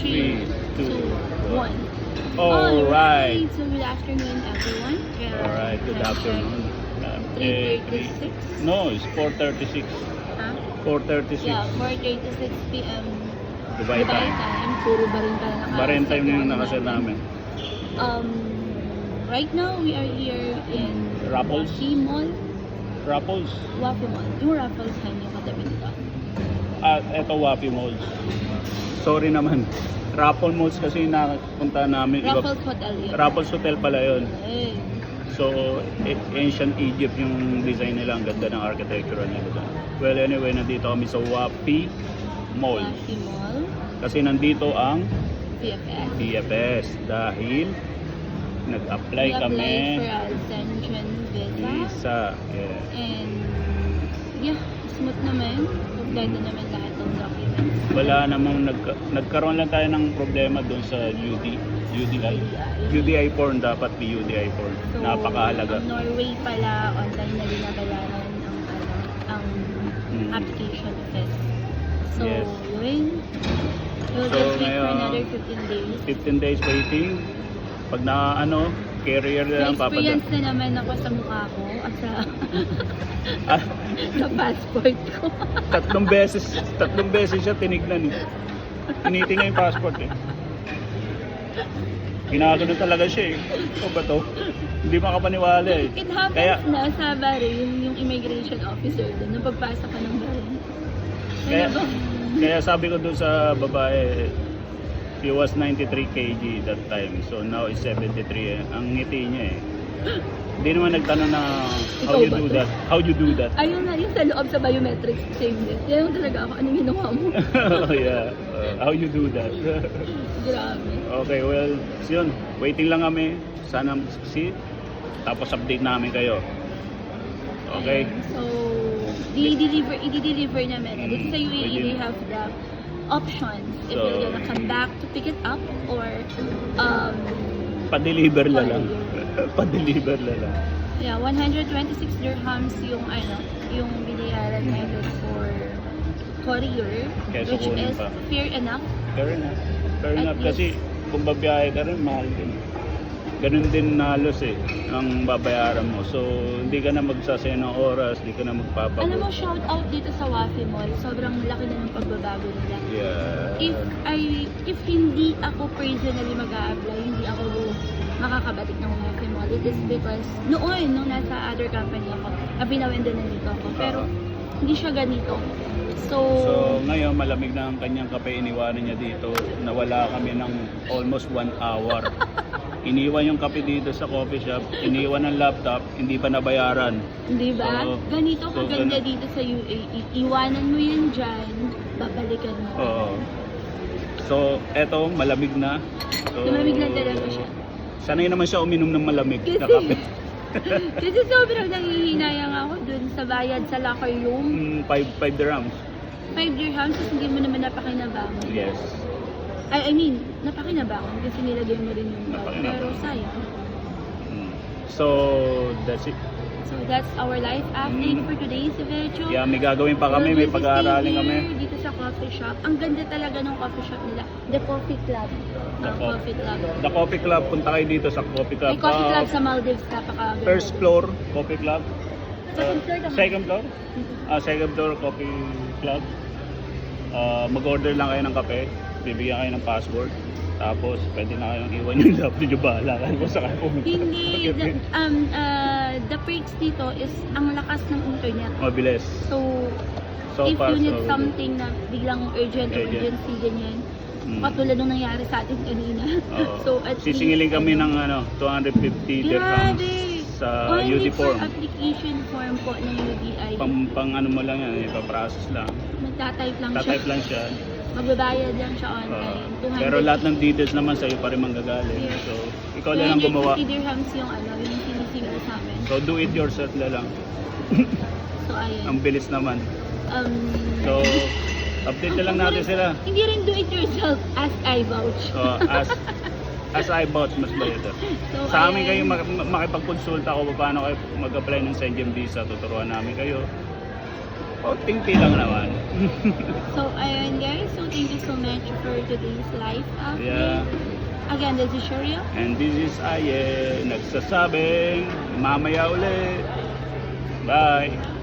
3, 2, 1. Alright. So good afternoon, everyone. Alright, good afternoon. 3:36. No, it's 4:36. Huh? 4:36. Yeah, 4:36 p.m. Dubai time. Puro barin pa na Barin time na yung nakaset namin. Right now, we are here in Raffles? Wafi Mall. Raffles. Wafi Mall. Yung Raffles time yung katabi nito. Eto Wafi Malls. Sorry naman. Raffles Malls kasi nakapunta namin. Raffles Hotel yun. Raffles Hotel pala yun. Eh. So, ancient Egypt yung design nila. Ang ganda ng architecture nila. Well, anyway, nandito kami sa Wafi Mall. Wafi Mall. Kasi nandito ang PFS. PFS dahil nag-apply kami for Ascension Visa. visa. Yeah. And yeah, smooth naman. Kompleto naman lahat ng documents. Wala namang nagkaroon lang tayo ng problema doon sa UDI form. Dapat may UDI form. So, Napakahalaga. ang Norway pala, online na binabayaran ang application fee. So, Yes. yun. We'll So, just wait for ngayon, another 15 days. 15 days waiting. Pag na carrier na lang papadala. Na-experience na naman ako sa mukha ko at sa, Ah, sa passport ko. tatlong beses siya tinignan eh. Tinitingnan yung passport eh. Ginagano talaga siya eh. O ba to? Hindi makapaniwala eh. It happens Kaya, na sa Bahrain, yung immigration officer doon, nung pagpasok ka ng Bahrain. kaya sabi ko doon sa babae, he was 93 kg that time. So now is 73 eh. Ang ngiti niya eh. Hindi naman nagtanong na how Ikaw you ba do to? that. How you do that? Ayun na, yung sa loob sa biometrics, same din. Yan yung talaga ako, anong ginawa mo? Oh yeah. How you do that? Grabe. Okay, well, yun. Waiting lang kami. Sana tapos update namin kayo. Okay? Ayan. So, i-deliver namin. And dito sa UAE, Pwede. they have the options if So, you're gonna come back to pick it up or Pa-deliver na lang. Pa-deliver na lang. yeah, 126 dirhams yung binayaran natin for courier, Kaya which sukunin is pa. fair enough. Fair enough. Fair At enough. Kasi kung babiyahe ka rin, mahal din. Ganun din nalos eh, ang babayaran mo. So, hindi ka na magsasaya ng oras, hindi ka na magpapagod. Alam mo, shout out dito sa Wafi Mall. Sobrang laki na ng pagbabago nila. Yeah. If hindi ako personally mag-a-apply, hindi ako makakabatik ng Wafi Mall. It is because nung nasa other company ako, abinawen din nandito ako. Pero hindi siya ganito. So Ngayon, malamig na ang kanyang kape, iniwanan niya dito. Nawala kami ng almost 1 hour. Iniwan yung kape dito sa coffee shop, iniwan ang laptop, hindi pa nabayaran. di ba? Oo. Ganito So, kaganda ganun. dito sa UAE. Iwanan mo yan dyan, babalikan mo. Oo. So, eto, malamig na. So, Lumamig na talaga siya. Sanay naman siya uminom ng malamig na Kasi, kape. kasi sobrang nangihinayang ako dun sa bayad sa locker room. 5 dirhams. 5 dirhams, tapos hindi mo naman napakinabangon. Yes. I mean, napakinabangon kasi nilagay mo rin yung bag. Napakinabangon. Pero sayang. So, that's it. So that's our life update for today's video. Yeah, may gagawin pa kami, may We'll be pag-aaralin staying kami. here Dito sa coffee shop. Ang ganda talaga ng coffee shop nila. The Coffee Club. Coffee Club. The Coffee Club, punta kayo dito sa Coffee Club. May coffee club sa Maldives. Napakaganda. First floor, Coffee Club. Second floor naman. Second floor? Second floor, Coffee Club. Mag-order lang kayo ng kape. Bibigyan kayo ng password. Tapos, pwede na kayong iwan yung laptop nyo. Bahala kayo kung saan kayo pumunta. Hindi. The perks dito is ang lakas ng internet. Mabilis. So if fast, you need so something na biglang urgent, Urgent. emergency, ganyan. Katulad nung nangyari sa atin kanina. Oo. So at Sisingilin least, kami ng 250 dirhams Grabe! sa Only UD for form. application form po ng UDI. Pang ano mo lang yan, ipaprocess lang. Magta-type lang siya. Tatype lang siya. Magbabayad lang siya online. 200 Pero lahat ng details naman sa'yo pa rin manggagaling. Yes. So, ikaw na lang gumawa. 250 dirhams yung yung sinisingil sa amin. So, do it yourself na lang. So ayun. Ang bilis naman. So, update na lang natin sila. Hindi rin do it yourself as I vouch. As I bought, mas bayad. So, Sa amin kayo ayan. makipagkonsulta kung paano kayo mag-apply ng Schengen visa. Tuturuan namin kayo. Konting-ti lang naman. So, ayun guys. So, thank you so much for today's live update. Yeah. Again, this is Sheria. And this is Aye, nagsasabing mamaya ulit. Bye!